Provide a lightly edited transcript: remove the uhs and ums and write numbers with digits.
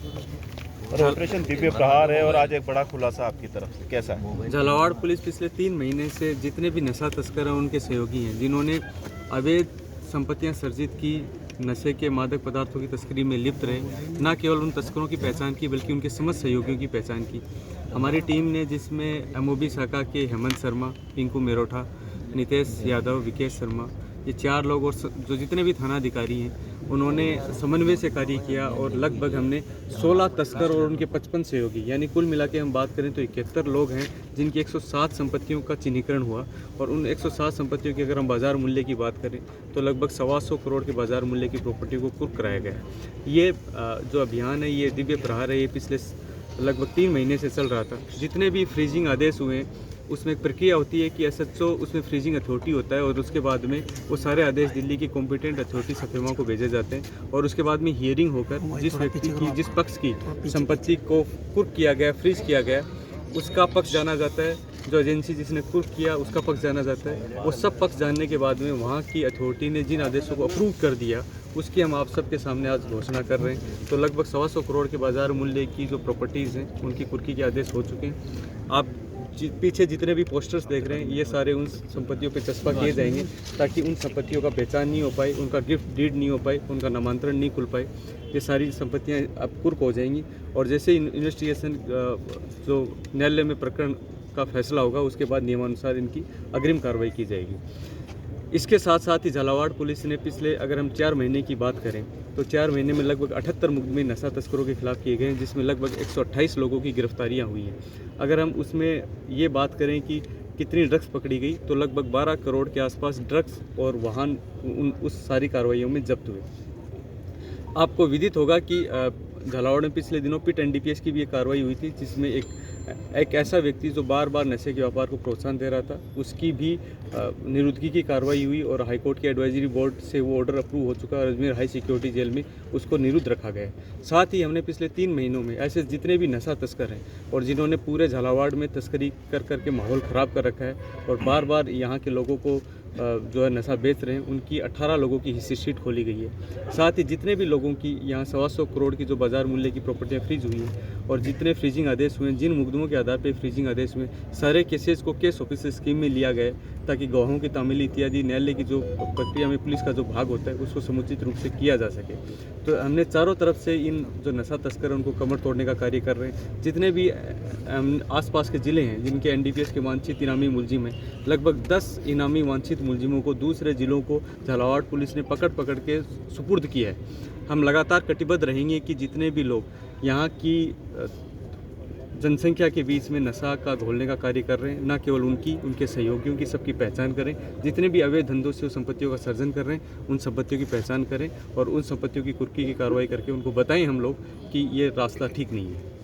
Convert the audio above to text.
और ऑपरेशन दिव्य प्रहार है और आज एक बड़ा खुलासा आपकी तरफ से, कैसा है? झालावाड़ पुलिस पिछले 3 महीने से जितने भी नशा तस्कर हैं उनके सहयोगी हैं, जिन्होंने अवैध संपत्तियां सर्जित की, नशे के मादक पदार्थों की तस्करी में लिप्त रहे, न केवल उन तस्करों की पहचान की बल्कि उनके समस्त सहयोगियों की पहचान की। हमारी टीम ने, जिसमें एमओबी शाखा के हेमंत शर्मा, पिंकू मेरोठा, नितेश यादव, विकेश शर्मा, ये 4 लोग और जो जितने भी थानाधिकारी हैं, उन्होंने समन्वय से कार्य किया और लगभग हमने 16 तस्कर और उनके 55 सहयोगी, यानी कुल मिला के हम बात करें तो 71 लोग हैं जिनकी 107 संपत्तियों का चिन्हीकरण हुआ। और उन 107 संपत्तियों की अगर हम बाज़ार मूल्य की बात करें तो लगभग 125 करोड़ के बाज़ार मूल्य की प्रॉपर्टी को कुर्क कराया गया है। ये जो अभियान है, ये दिव्य प्रहार है, ये पिछले लगभग 3 महीने से चल रहा था। जितने भी फ्रीजिंग आदेश हुए हैं उसमें एक प्रक्रिया होती है कि एसएचओ उसमें फ्रीजिंग अथॉरिटी होता है और उसके बाद में वो सारे आदेश दिल्ली की कॉम्पिटेंट अथॉरिटी सफेमा को भेजे जाते हैं और उसके बाद में हियरिंग होकर जिस व्यक्ति की, जिस पक्ष की संपत्ति को कुर्क किया गया, फ्रीज किया गया, उसका पक्ष जाना जाता है। जो एजेंसी जिसने कुर्क किया उसका पक्ष जाना जाता है। वो सब पक्ष जानने के बाद में वहाँ की अथॉरिटी ने जिन आदेशों को अप्रूव कर दिया उसकी हम आप सबके सामने आज घोषणा कर रहे हैं। तो लगभग 125 करोड़ के बाज़ार मूल्य की जो प्रॉपर्टीज़ हैं उनकी कुर्की के आदेश हो चुके हैं। आप पीछे जितने भी पोस्टर्स देख रहे हैं ये सारे उन संपत्तियों पे चस्पा किए जाएंगे ताकि उन संपत्तियों का पहचान नहीं हो पाए, उनका गिफ्ट डीड नहीं हो पाए, उनका नामांतरण नहीं खुल पाए। ये सारी संपत्तियां अब कुर्क हो जाएंगी और जैसे इन्वेस्टिगेशन जो न्यायालय में प्रकरण का फैसला होगा उसके बाद नियमानुसार इनकी अग्रिम कार्रवाई की जाएगी। इसके साथ साथ ही झालावाड़ पुलिस ने पिछले, अगर हम 4 महीने की बात करें तो 4 महीने में लगभग 78 मुकदमे नशा तस्करों के खिलाफ किए गए हैं, जिसमें लगभग 128 लोगों की गिरफ्तारियां हुई हैं। अगर हम उसमें ये बात करें कि कितनी ड्रग्स पकड़ी गई तो लगभग 12 करोड़ के आसपास ड्रग्स और वाहन उस सारी कार्रवाइयों में जब्त हुए। आपको विदित होगा कि झालावाड़ में पिछले दिनों पिट एनडीपीएस की भी एक कार्रवाई हुई थी जिसमें एक ऐसा व्यक्ति जो बार बार नशे के व्यापार को प्रोत्साहन दे रहा था उसकी भी निरुद्धगी की कार्रवाई हुई और हाईकोर्ट के एडवाइजरी बोर्ड से वो ऑर्डर अप्रूव हो चुका है और अजमेर हाई सिक्योरिटी जेल में उसको निरुद्ध रखा गया है। साथ ही हमने पिछले 3 महीनों में ऐसे जितने भी नशा तस्कर हैं और जिन्होंने पूरे झालावाड़ में तस्करी कर करके माहौल ख़राब कर रखा है और बार बार यहाँ के लोगों को जो है नशा बेच रहे हैं, उनकी 18 लोगों की हिस्ट्री शीट खोली गई है। साथ ही जितने भी लोगों की यहाँ 125 करोड़ की जो बाज़ार मूल्य की प्रॉपर्टियाँ फ्रीज हुई हैं और जितने फ्रीजिंग आदेश हुए हैं, जिन मुकदमों के आधार पर फ्रीजिंग आदेश हुए, सारे केसेस को केस ऑफिसर स्कीम में लिया गया ताकि गवाहों की तामीली इत्यादि न्यायालय की जो प्रक्रिया में पुलिस का जो भाग होता है उसको समुचित रूप से किया जा सके। तो हमने चारों तरफ से इन जो नशा तस्कर हैं उनको कमर तोड़ने का कार्य कर रहे हैं। जितने भी आसपास के ज़िले हैं जिनके एनडीपीएस के वांछित इनामी मुलजिम हैं, लगभग 10 इनामी वांछित मुलजिमों को दूसरे ज़िलों को झालावाड़ पुलिस ने पकड़ के सुपुर्द किया है। हम लगातार कटिबद्ध रहेंगे कि जितने भी लोग यहाँ की जनसंख्या के बीच में नशा का घोलने का कार्य कर रहे हैं, न केवल उनकी, उनके सहयोगियों की सबकी पहचान करें। जितने भी अवैध धंधों से संपत्तियों का सर्जन कर रहे हैं उन संपत्तियों की पहचान करें और उन संपत्तियों की कुर्की की कार्रवाई करके उनको बताएं हम लोग कि ये रास्ता ठीक नहीं है।